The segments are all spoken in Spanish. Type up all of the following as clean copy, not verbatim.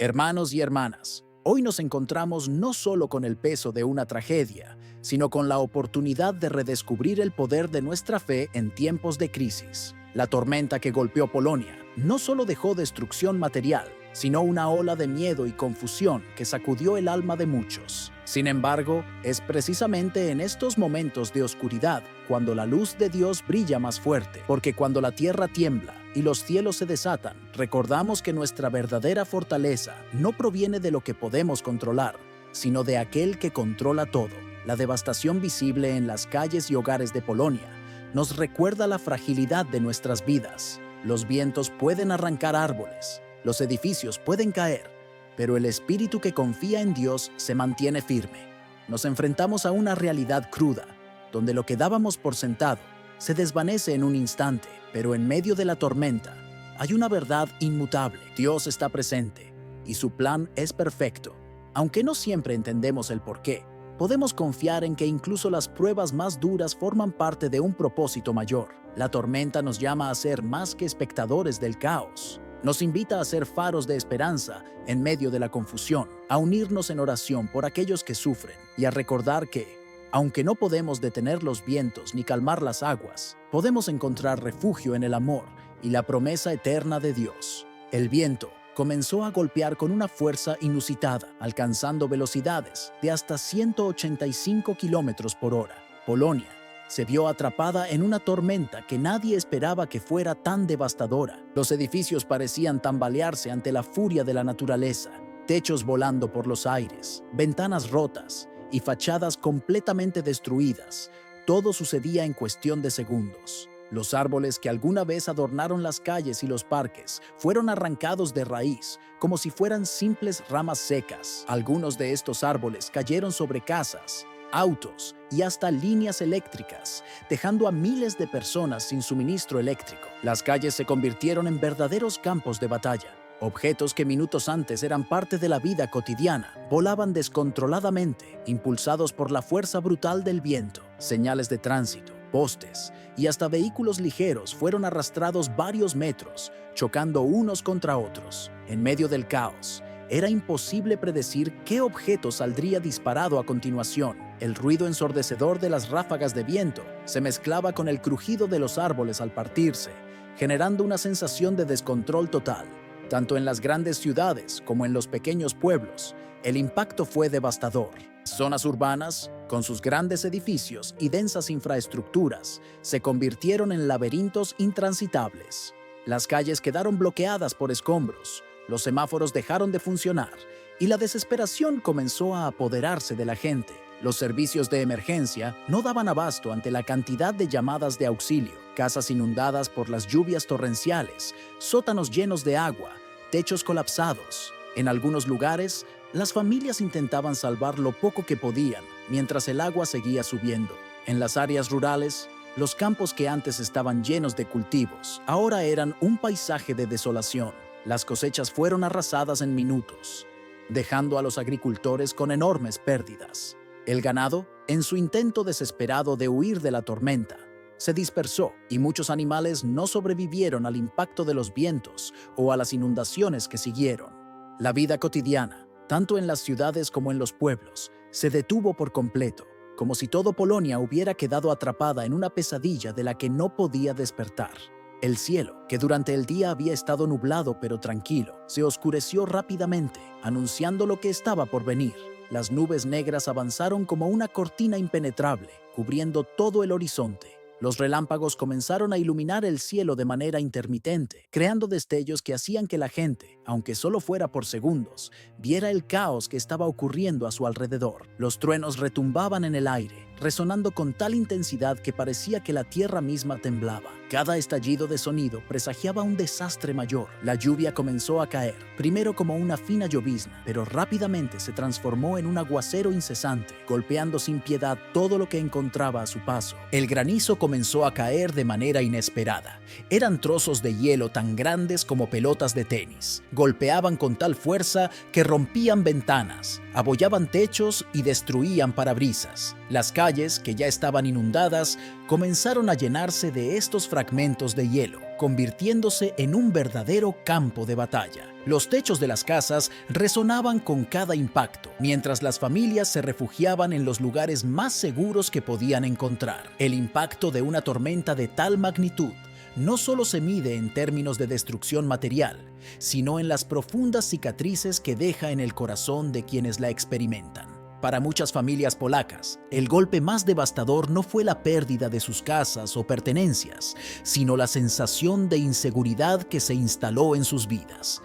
Hermanos y hermanas, hoy nos encontramos no solo con el peso de una tragedia, sino con la oportunidad de redescubrir el poder de nuestra fe en tiempos de crisis. La tormenta que golpeó Polonia no solo dejó destrucción material, sino una ola de miedo y confusión que sacudió el alma de muchos. Sin embargo, es precisamente en estos momentos de oscuridad cuando la luz de Dios brilla más fuerte, porque cuando la tierra tiembla y los cielos se desatan, recordamos que nuestra verdadera fortaleza no proviene de lo que podemos controlar, sino de aquel que controla todo. La devastación visible en las calles y hogares de Polonia nos recuerda la fragilidad de nuestras vidas. Los vientos pueden arrancar árboles, los edificios pueden caer, pero el espíritu que confía en Dios se mantiene firme. Nos enfrentamos a una realidad cruda, donde lo que dábamos por sentado se desvanece en un instante, pero en medio de la tormenta hay una verdad inmutable. Dios está presente y su plan es perfecto. Aunque no siempre entendemos el porqué, podemos confiar en que incluso las pruebas más duras forman parte de un propósito mayor. La tormenta nos llama a ser más que espectadores del caos. Nos invita a ser faros de esperanza en medio de la confusión, a unirnos en oración por aquellos que sufren y a recordar que, aunque no podemos detener los vientos ni calmar las aguas, podemos encontrar refugio en el amor y la promesa eterna de Dios. El viento comenzó a golpear con una fuerza inusitada, alcanzando velocidades de hasta 185 kilómetros por hora. Polonia se vio atrapada en una tormenta que nadie esperaba que fuera tan devastadora. Los edificios parecían tambalearse ante la furia de la naturaleza, techos volando por los aires, ventanas rotas y fachadas completamente destruidas. Todo sucedía en cuestión de segundos. Los árboles que alguna vez adornaron las calles y los parques fueron arrancados de raíz, como si fueran simples ramas secas. Algunos de estos árboles cayeron sobre casas, autos y hasta líneas eléctricas, dejando a miles de personas sin suministro eléctrico. Las calles se convirtieron en verdaderos campos de batalla. Objetos que minutos antes eran parte de la vida cotidiana volaban descontroladamente, impulsados por la fuerza brutal del viento. Señales de tránsito, postes y hasta vehículos ligeros fueron arrastrados varios metros, chocando unos contra otros. En medio del caos, era imposible predecir qué objeto saldría disparado a continuación. El ruido ensordecedor de las ráfagas de viento se mezclaba con el crujido de los árboles al partirse, generando una sensación de descontrol total. Tanto en las grandes ciudades como en los pequeños pueblos, el impacto fue devastador. Zonas urbanas, con sus grandes edificios y densas infraestructuras, se convirtieron en laberintos intransitables. Las calles quedaron bloqueadas por escombros, los semáforos dejaron de funcionar y la desesperación comenzó a apoderarse de la gente. Los servicios de emergencia no daban abasto ante la cantidad de llamadas de auxilio. Casas inundadas por las lluvias torrenciales, sótanos llenos de agua, techos colapsados. En algunos lugares, las familias intentaban salvar lo poco que podían mientras el agua seguía subiendo. En las áreas rurales, los campos que antes estaban llenos de cultivos, ahora eran un paisaje de desolación. Las cosechas fueron arrasadas en minutos, dejando a los agricultores con enormes pérdidas. El ganado, en su intento desesperado de huir de la tormenta, se dispersó y muchos animales no sobrevivieron al impacto de los vientos o a las inundaciones que siguieron. La vida cotidiana, tanto en las ciudades como en los pueblos, se detuvo por completo, como si todo Polonia hubiera quedado atrapada en una pesadilla de la que no podía despertar. El cielo, que durante el día había estado nublado pero tranquilo, se oscureció rápidamente, anunciando lo que estaba por venir. Las nubes negras avanzaron como una cortina impenetrable, cubriendo todo el horizonte. Los relámpagos comenzaron a iluminar el cielo de manera intermitente, creando destellos que hacían que la gente, aunque solo fuera por segundos, viera el caos que estaba ocurriendo a su alrededor. Los truenos retumbaban en el aire, resonando con tal intensidad que parecía que la tierra misma temblaba. Cada estallido de sonido presagiaba un desastre mayor. La lluvia comenzó a caer, primero como una fina llovizna, pero rápidamente se transformó en un aguacero incesante, golpeando sin piedad todo lo que encontraba a su paso. El granizo comenzó a caer de manera inesperada. Eran trozos de hielo tan grandes como pelotas de tenis. Golpeaban con tal fuerza que rompían ventanas, abollaban techos y destruían parabrisas. Las calles calles, que ya estaban inundadas, comenzaron a llenarse de estos fragmentos de hielo, convirtiéndose en un verdadero campo de batalla. Los techos de las casas resonaban con cada impacto, mientras las familias se refugiaban en los lugares más seguros que podían encontrar. El impacto de una tormenta de tal magnitud no solo se mide en términos de destrucción material, sino en las profundas cicatrices que deja en el corazón de quienes la experimentan. Para muchas familias polacas, el golpe más devastador no fue la pérdida de sus casas o pertenencias, sino la sensación de inseguridad que se instaló en sus vidas.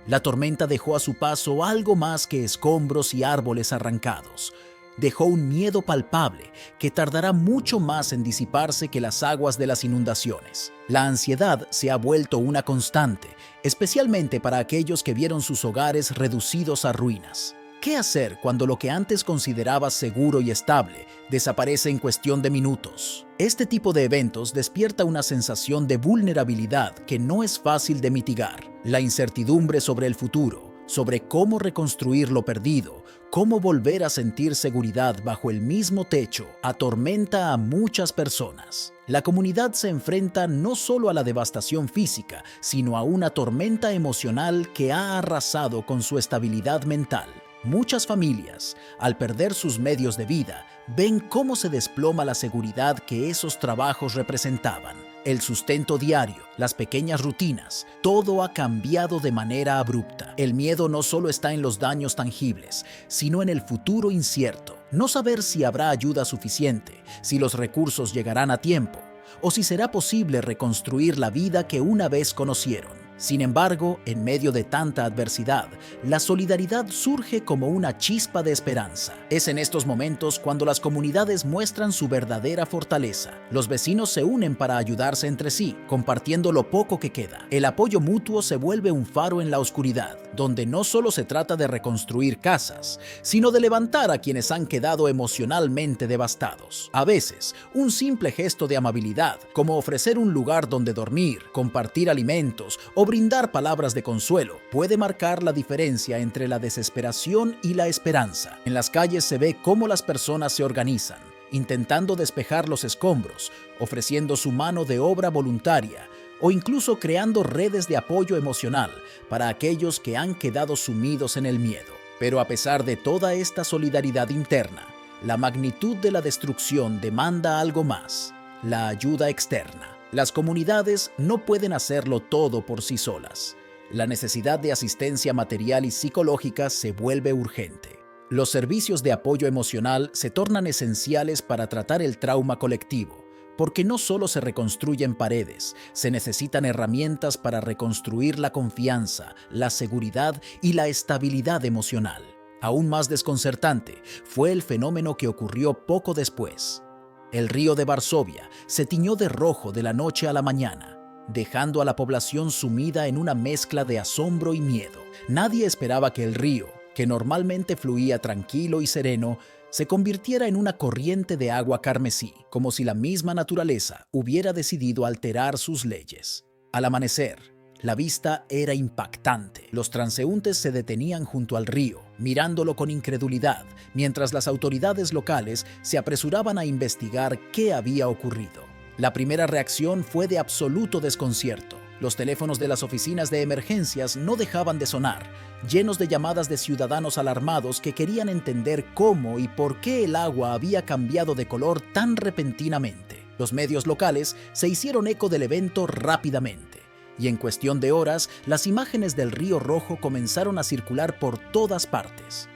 La tormenta dejó a su paso algo más que escombros y árboles arrancados. Dejó un miedo palpable que tardará mucho más en disiparse que las aguas de las inundaciones. La ansiedad se ha vuelto una constante, especialmente para aquellos que vieron sus hogares reducidos a ruinas. ¿Qué hacer cuando lo que antes considerabas seguro y estable desaparece en cuestión de minutos? Este tipo de eventos despierta una sensación de vulnerabilidad que no es fácil de mitigar. La incertidumbre sobre el futuro, sobre cómo reconstruir lo perdido, cómo volver a sentir seguridad bajo el mismo techo, atormenta a muchas personas. La comunidad se enfrenta no solo a la devastación física, sino a una tormenta emocional que ha arrasado con su estabilidad mental. Muchas familias, al perder sus medios de vida, ven cómo se desploma la seguridad que esos trabajos representaban. El sustento diario, las pequeñas rutinas, todo ha cambiado de manera abrupta. El miedo no solo está en los daños tangibles, sino en el futuro incierto. No saber si habrá ayuda suficiente, si los recursos llegarán a tiempo, o si será posible reconstruir la vida que una vez conocieron. Sin embargo, en medio de tanta adversidad, la solidaridad surge como una chispa de esperanza. Es en estos momentos cuando las comunidades muestran su verdadera fortaleza. Los vecinos se unen para ayudarse entre sí, compartiendo lo poco que queda. El apoyo mutuo se vuelve un faro en la oscuridad, donde no solo se trata de reconstruir casas, sino de levantar a quienes han quedado emocionalmente devastados. A veces, un simple gesto de amabilidad, como ofrecer un lugar donde dormir, compartir alimentos o brindar palabras de consuelo, puede marcar la diferencia entre la desesperación y la esperanza. En las calles se ve cómo las personas se organizan, intentando despejar los escombros, ofreciendo su mano de obra voluntaria o incluso creando redes de apoyo emocional para aquellos que han quedado sumidos en el miedo. Pero a pesar de toda esta solidaridad interna, la magnitud de la destrucción demanda algo más: la ayuda externa. Las comunidades no pueden hacerlo todo por sí solas. La necesidad de asistencia material y psicológica se vuelve urgente. Los servicios de apoyo emocional se tornan esenciales para tratar el trauma colectivo, porque no solo se reconstruyen paredes, se necesitan herramientas para reconstruir la confianza, la seguridad y la estabilidad emocional. Aún más desconcertante fue el fenómeno que ocurrió poco después. El río de Varsovia se tiñó de rojo de la noche a la mañana, dejando a la población sumida en una mezcla de asombro y miedo. Nadie esperaba que el río, que normalmente fluía tranquilo y sereno, se convirtiera en una corriente de agua carmesí, como si la misma naturaleza hubiera decidido alterar sus leyes. Al amanecer, la vista era impactante. Los transeúntes se detenían junto al río, mirándolo con incredulidad, mientras las autoridades locales se apresuraban a investigar qué había ocurrido. La primera reacción fue de absoluto desconcierto. Los teléfonos de las oficinas de emergencias no dejaban de sonar, llenos de llamadas de ciudadanos alarmados que querían entender cómo y por qué el agua había cambiado de color tan repentinamente. Los medios locales se hicieron eco del evento rápidamente, y en cuestión de horas, las imágenes del Río Rojo comenzaron a circular por todas partes.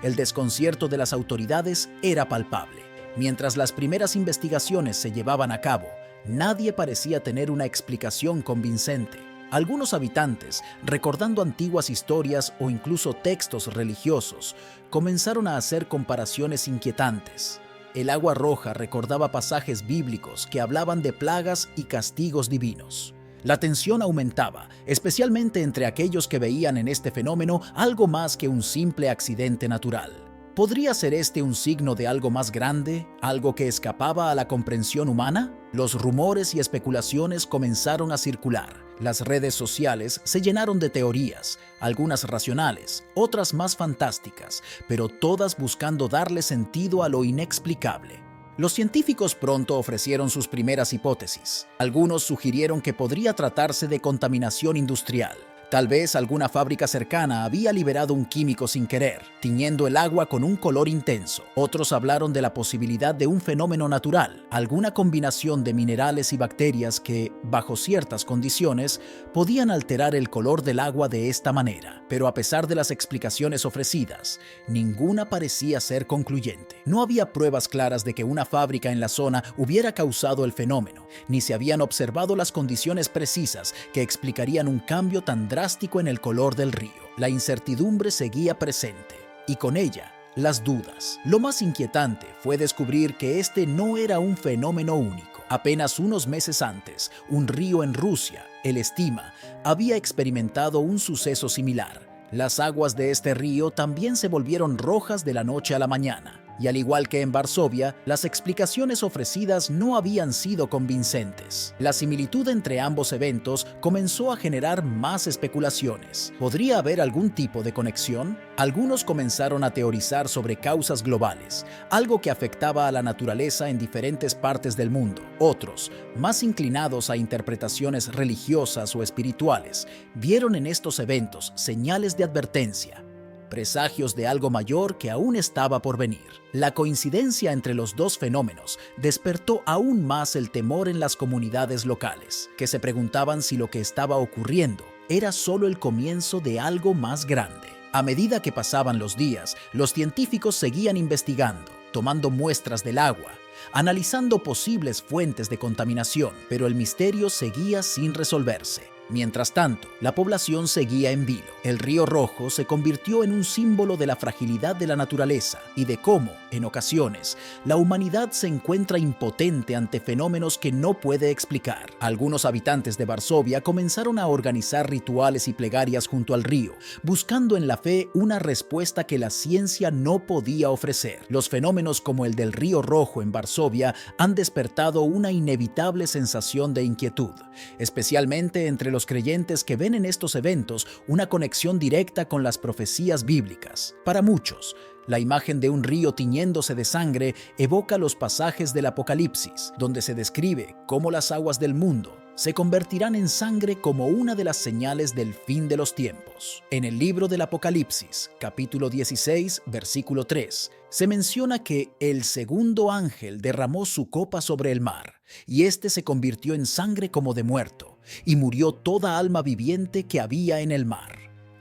El desconcierto de las autoridades era palpable. Mientras las primeras investigaciones se llevaban a cabo, nadie parecía tener una explicación convincente. Algunos habitantes, recordando antiguas historias o incluso textos religiosos, comenzaron a hacer comparaciones inquietantes. El agua roja recordaba pasajes bíblicos que hablaban de plagas y castigos divinos. La tensión aumentaba, especialmente entre aquellos que veían en este fenómeno algo más que un simple accidente natural. ¿Podría ser este un signo de algo más grande, algo que escapaba a la comprensión humana? Los rumores y especulaciones comenzaron a circular. Las redes sociales se llenaron de teorías, algunas racionales, otras más fantásticas, pero todas buscando darle sentido a lo inexplicable. Los científicos pronto ofrecieron sus primeras hipótesis. Algunos sugirieron que podría tratarse de contaminación industrial. Tal vez alguna fábrica cercana había liberado un químico sin querer, tiñendo el agua con un color intenso. Otros hablaron de la posibilidad de un fenómeno natural, alguna combinación de minerales y bacterias que, bajo ciertas condiciones, podían alterar el color del agua de esta manera. Pero a pesar de las explicaciones ofrecidas, ninguna parecía ser concluyente. No había pruebas claras de que una fábrica en la zona hubiera causado el fenómeno, ni se habían observado las condiciones precisas que explicarían un cambio tan drástico en el color del río. La incertidumbre seguía presente, y con ella, las dudas. Lo más inquietante fue descubrir que este no era un fenómeno único. Apenas unos meses antes, un río en Rusia, el Estima, había experimentado un suceso similar. Las aguas de este río también se volvieron rojas de la noche a la mañana. Y al igual que en Varsovia, las explicaciones ofrecidas no habían sido convincentes. La similitud entre ambos eventos comenzó a generar más especulaciones. ¿Podría haber algún tipo de conexión? Algunos comenzaron a teorizar sobre causas globales, algo que afectaba a la naturaleza en diferentes partes del mundo. Otros, más inclinados a interpretaciones religiosas o espirituales, vieron en estos eventos señales de advertencia, presagios de algo mayor que aún estaba por venir. La coincidencia entre los dos fenómenos despertó aún más el temor en las comunidades locales, que se preguntaban si lo que estaba ocurriendo era solo el comienzo de algo más grande. A medida que pasaban los días, los científicos seguían investigando, tomando muestras del agua, analizando posibles fuentes de contaminación, pero el misterio seguía sin resolverse. Mientras tanto, la población seguía en vilo. El río Rojo se convirtió en un símbolo de la fragilidad de la naturaleza y de cómo, en ocasiones, la humanidad se encuentra impotente ante fenómenos que no puede explicar. Algunos habitantes de Varsovia comenzaron a organizar rituales y plegarias junto al río, buscando en la fe una respuesta que la ciencia no podía ofrecer. Los fenómenos como el del río Rojo en Varsovia han despertado una inevitable sensación de inquietud, especialmente entre los creyentes que ven en estos eventos una conexión directa con las profecías bíblicas. Para muchos, la imagen de un río tiñéndose de sangre evoca los pasajes del Apocalipsis, donde se describe cómo las aguas del mundo se convertirán en sangre como una de las señales del fin de los tiempos. En el libro del Apocalipsis, capítulo 16, versículo 3, se menciona que el segundo ángel derramó su copa sobre el mar, y éste se convirtió en sangre como de muerto, y murió toda alma viviente que había en el mar.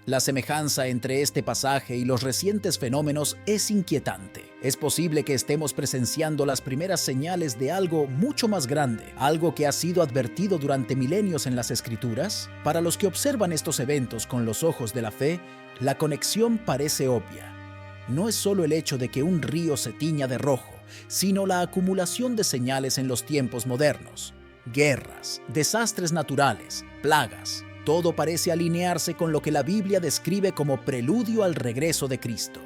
La semejanza entre este pasaje y los recientes fenómenos es inquietante. Es posible que estemos presenciando las primeras señales de algo mucho más grande, algo que ha sido advertido durante milenios en las Escrituras. Para los que observan estos eventos con los ojos de la fe, la conexión parece obvia. No es solo el hecho de que un río se tiña de rojo, sino la acumulación de señales en los tiempos modernos. Guerras, desastres naturales, plagas. Todo parece alinearse con lo que la Biblia describe como preludio al regreso de Cristo.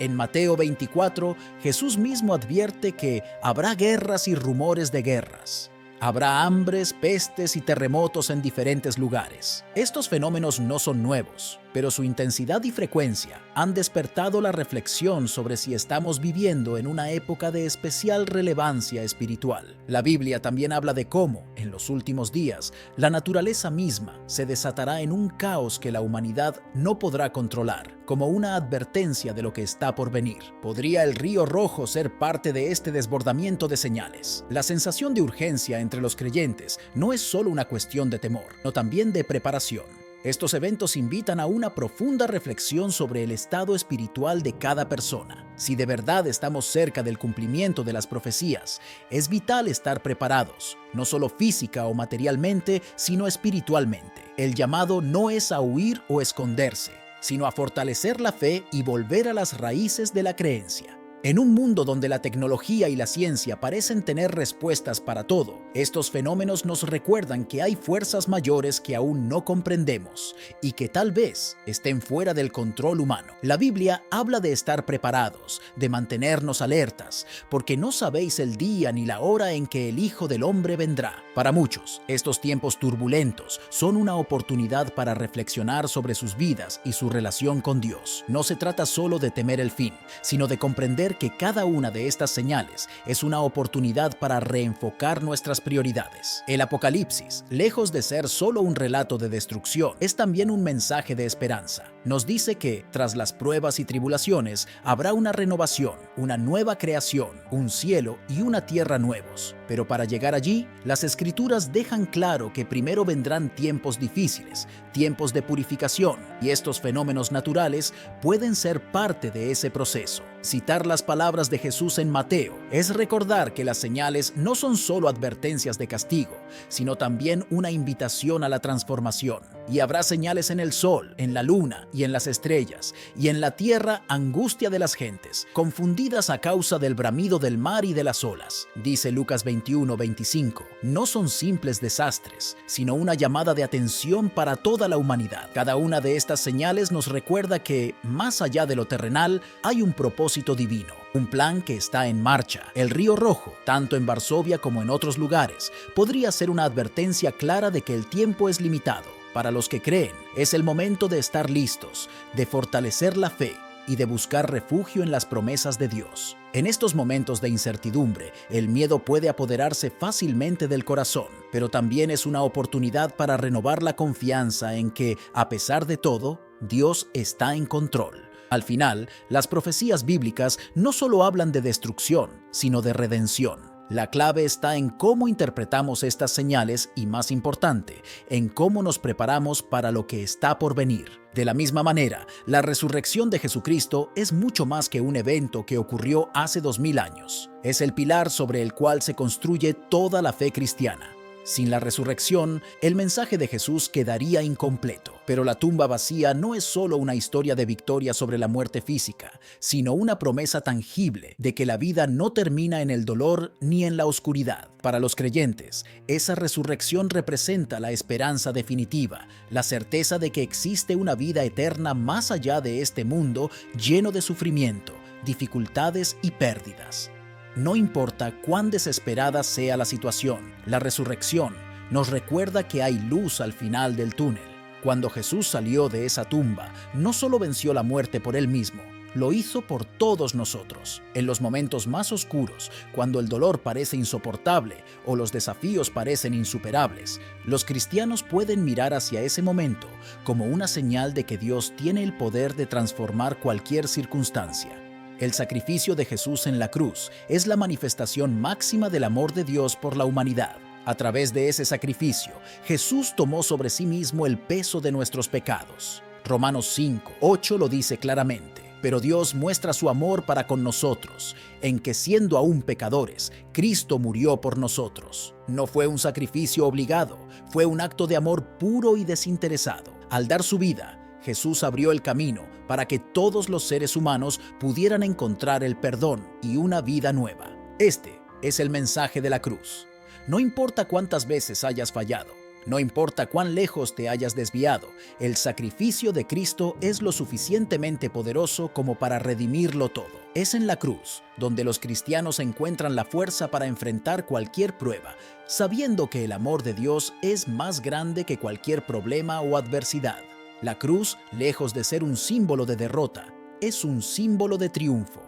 En Mateo 24, Jesús mismo advierte que habrá guerras y rumores de guerras. Habrá hambres, pestes y terremotos en diferentes lugares. Estos fenómenos no son nuevos, pero su intensidad y frecuencia han despertado la reflexión sobre si estamos viviendo en una época de especial relevancia espiritual. La Biblia también habla de cómo, en los últimos días, la naturaleza misma se desatará en un caos que la humanidad no podrá controlar, como una advertencia de lo que está por venir. ¿Podría el río Rojo ser parte de este desbordamiento de señales? La sensación de urgencia entre los creyentes no es solo una cuestión de temor, sino también de preparación. Estos eventos invitan a una profunda reflexión sobre el estado espiritual de cada persona. Si de verdad estamos cerca del cumplimiento de las profecías, es vital estar preparados, no solo física o materialmente, sino espiritualmente. El llamado no es a huir o esconderse, sino a fortalecer la fe y volver a las raíces de la creencia. En un mundo donde la tecnología y la ciencia parecen tener respuestas para todo, estos fenómenos nos recuerdan que hay fuerzas mayores que aún no comprendemos y que tal vez estén fuera del control humano. La Biblia habla de estar preparados, de mantenernos alertas, porque no sabéis el día ni la hora en que el Hijo del Hombre vendrá. Para muchos, estos tiempos turbulentos son una oportunidad para reflexionar sobre sus vidas y su relación con Dios. No se trata solo de temer el fin, sino de comprender que cada una de estas señales es una oportunidad para reenfocar nuestras prioridades. El Apocalipsis, lejos de ser solo un relato de destrucción, es también un mensaje de esperanza. Nos dice que, tras las pruebas y tribulaciones, habrá una renovación, una nueva creación, un cielo y una tierra nuevos. Pero para llegar allí, las Escrituras dejan claro que primero vendrán tiempos difíciles, tiempos de purificación, y estos fenómenos naturales pueden ser parte de ese proceso. Citar las palabras de Jesús en Mateo es recordar que las señales no son solo advertencias de castigo, sino también una invitación a la transformación. Y habrá señales en el sol, en la luna y en las estrellas, y en la tierra angustia de las gentes, confundidas a causa del bramido del mar y de las olas. Dice Lucas 21:25, no son simples desastres, sino una llamada de atención para toda la humanidad. Cada una de estas señales nos recuerda que, más allá de lo terrenal, hay un propósito divino, un plan que está en marcha. El Río Rojo, tanto en Varsovia como en otros lugares, podría ser una advertencia clara de que el tiempo es limitado. Para los que creen, es el momento de estar listos, de fortalecer la fe y de buscar refugio en las promesas de Dios. En estos momentos de incertidumbre, el miedo puede apoderarse fácilmente del corazón, pero también es una oportunidad para renovar la confianza en que, a pesar de todo, Dios está en control. Al final, las profecías bíblicas no solo hablan de destrucción, sino de redención. La clave está en cómo interpretamos estas señales y, más importante, en cómo nos preparamos para lo que está por venir. De la misma manera, la resurrección de Jesucristo es mucho más que un evento que ocurrió hace 2000 años. Es el pilar sobre el cual se construye toda la fe cristiana. Sin la resurrección, el mensaje de Jesús quedaría incompleto. Pero la tumba vacía no es solo una historia de victoria sobre la muerte física, sino una promesa tangible de que la vida no termina en el dolor ni en la oscuridad. Para los creyentes, esa resurrección representa la esperanza definitiva, la certeza de que existe una vida eterna más allá de este mundo lleno de sufrimiento, dificultades y pérdidas. No importa cuán desesperada sea la situación, la resurrección nos recuerda que hay luz al final del túnel. Cuando Jesús salió de esa tumba, no solo venció la muerte por él mismo, lo hizo por todos nosotros. En los momentos más oscuros, cuando el dolor parece insoportable o los desafíos parecen insuperables, los cristianos pueden mirar hacia ese momento como una señal de que Dios tiene el poder de transformar cualquier circunstancia. El sacrificio de Jesús en la cruz es la manifestación máxima del amor de Dios por la humanidad. A través de ese sacrificio, Jesús tomó sobre sí mismo el peso de nuestros pecados. Romanos 5:8 lo dice claramente. Pero Dios muestra su amor para con nosotros, en que siendo aún pecadores, Cristo murió por nosotros. No fue un sacrificio obligado, fue un acto de amor puro y desinteresado. Al dar su vida, Jesús abrió el camino para que todos los seres humanos pudieran encontrar el perdón y una vida nueva. Este es el mensaje de la cruz. No importa cuántas veces hayas fallado, no importa cuán lejos te hayas desviado, el sacrificio de Cristo es lo suficientemente poderoso como para redimirlo todo. Es en la cruz donde los cristianos encuentran la fuerza para enfrentar cualquier prueba, sabiendo que el amor de Dios es más grande que cualquier problema o adversidad. La cruz, lejos de ser un símbolo de derrota, es un símbolo de triunfo.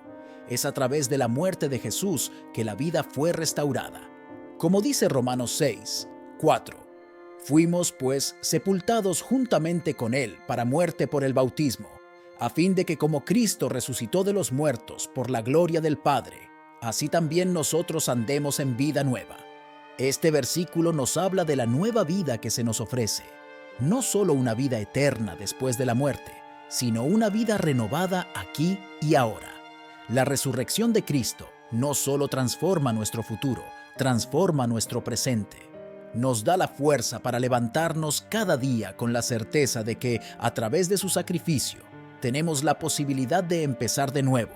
Es a través de la muerte de Jesús que la vida fue restaurada. Como dice Romanos 6:4, fuimos pues sepultados juntamente con Él para muerte por el bautismo, a fin de que como Cristo resucitó de los muertos por la gloria del Padre, así también nosotros andemos en vida nueva. Este versículo nos habla de la nueva vida que se nos ofrece. No solo una vida eterna después de la muerte, sino una vida renovada aquí y ahora. La resurrección de Cristo no solo transforma nuestro futuro, transforma nuestro presente. Nos da la fuerza para levantarnos cada día con la certeza de que, a través de su sacrificio, tenemos la posibilidad de empezar de nuevo,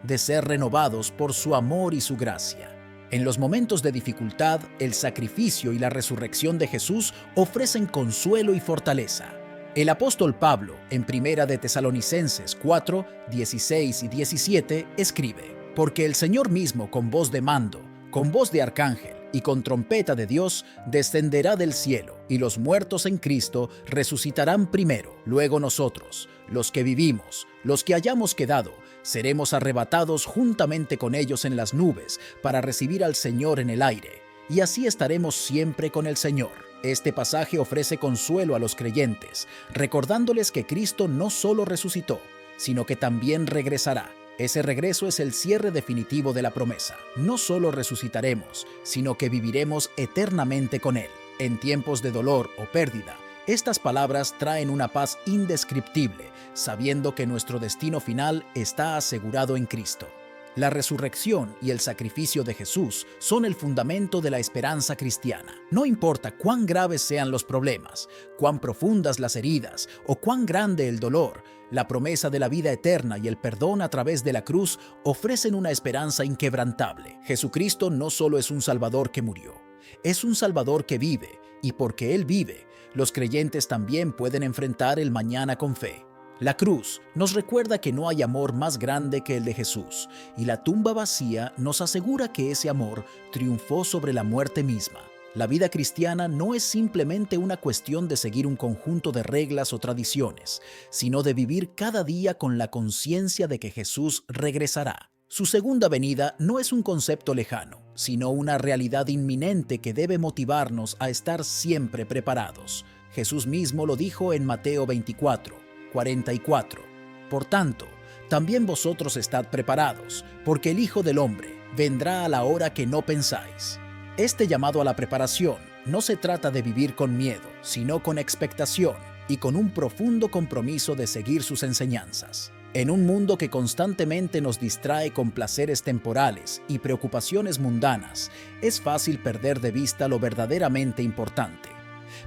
de ser renovados por su amor y su gracia. En los momentos de dificultad, el sacrificio y la resurrección de Jesús ofrecen consuelo y fortaleza. El apóstol Pablo, en Primera de Tesalonicenses 4, 16 y 17, escribe: «Porque el Señor mismo, con voz de mando, con voz de arcángel y con trompeta de Dios, descenderá del cielo, y los muertos en Cristo resucitarán primero. Luego nosotros, los que vivimos, los que hayamos quedado, seremos arrebatados juntamente con ellos en las nubes para recibir al Señor en el aire, y así estaremos siempre con el Señor». Este pasaje ofrece consuelo a los creyentes, recordándoles que Cristo no solo resucitó, sino que también regresará. Ese regreso es el cierre definitivo de la promesa. No solo resucitaremos, sino que viviremos eternamente con Él. En tiempos de dolor o pérdida, estas palabras traen una paz indescriptible, sabiendo que nuestro destino final está asegurado en Cristo. La resurrección y el sacrificio de Jesús son el fundamento de la esperanza cristiana. No importa cuán graves sean los problemas, cuán profundas las heridas o cuán grande el dolor, la promesa de la vida eterna y el perdón a través de la cruz ofrecen una esperanza inquebrantable. Jesucristo no solo es un Salvador que murió, es un Salvador que vive, y porque Él vive, los creyentes también pueden enfrentar el mañana con fe. La cruz nos recuerda que no hay amor más grande que el de Jesús, y la tumba vacía nos asegura que ese amor triunfó sobre la muerte misma. La vida cristiana no es simplemente una cuestión de seguir un conjunto de reglas o tradiciones, sino de vivir cada día con la conciencia de que Jesús regresará. Su segunda venida no es un concepto lejano, sino una realidad inminente que debe motivarnos a estar siempre preparados. Jesús mismo lo dijo en Mateo 24. 44. Por tanto, también vosotros estad preparados, porque el Hijo del Hombre vendrá a la hora que no pensáis. Este llamado a la preparación no se trata de vivir con miedo, sino con expectación y con un profundo compromiso de seguir sus enseñanzas. En un mundo que constantemente nos distrae con placeres temporales y preocupaciones mundanas, es fácil perder de vista lo verdaderamente importante.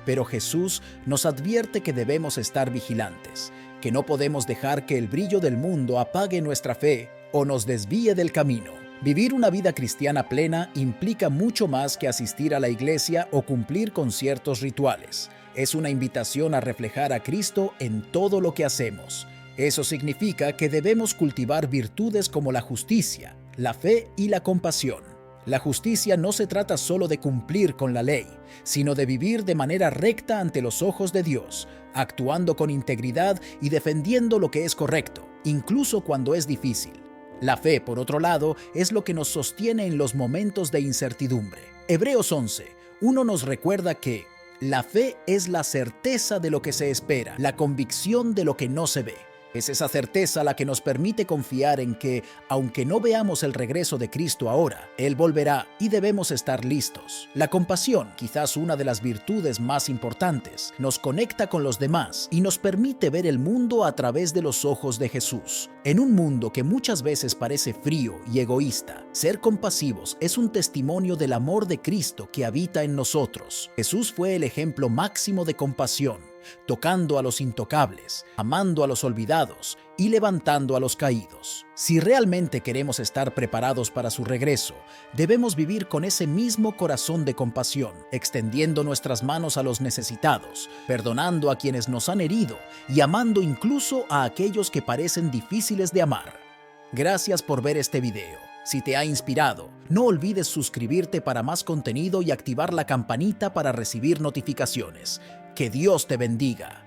Pero Jesús nos advierte que debemos estar vigilantes, que no podemos dejar que el brillo del mundo apague nuestra fe o nos desvíe del camino. Vivir una vida cristiana plena implica mucho más que asistir a la iglesia o cumplir con ciertos rituales. Es una invitación a reflejar a Cristo en todo lo que hacemos. Eso significa que debemos cultivar virtudes como la justicia, la fe y la compasión. La justicia no se trata solo de cumplir con la ley, sino de vivir de manera recta ante los ojos de Dios, actuando con integridad y defendiendo lo que es correcto, incluso cuando es difícil. La fe, por otro lado, es lo que nos sostiene en los momentos de incertidumbre. Hebreos 11:1 nos recuerda que la fe es la certeza de lo que se espera, la convicción de lo que no se ve. Es esa certeza la que nos permite confiar en que, aunque no veamos el regreso de Cristo ahora, Él volverá y debemos estar listos. La compasión, quizás una de las virtudes más importantes, nos conecta con los demás y nos permite ver el mundo a través de los ojos de Jesús. En un mundo que muchas veces parece frío y egoísta, ser compasivos es un testimonio del amor de Cristo que habita en nosotros. Jesús fue el ejemplo máximo de compasión, tocando a los intocables, amando a los olvidados y levantando a los caídos. Si realmente queremos estar preparados para su regreso, debemos vivir con ese mismo corazón de compasión, extendiendo nuestras manos a los necesitados, perdonando a quienes nos han herido y amando incluso a aquellos que parecen difíciles de amar. Gracias por ver este video. Si te ha inspirado, no olvides suscribirte para más contenido y activar la campanita para recibir notificaciones. Que Dios te bendiga.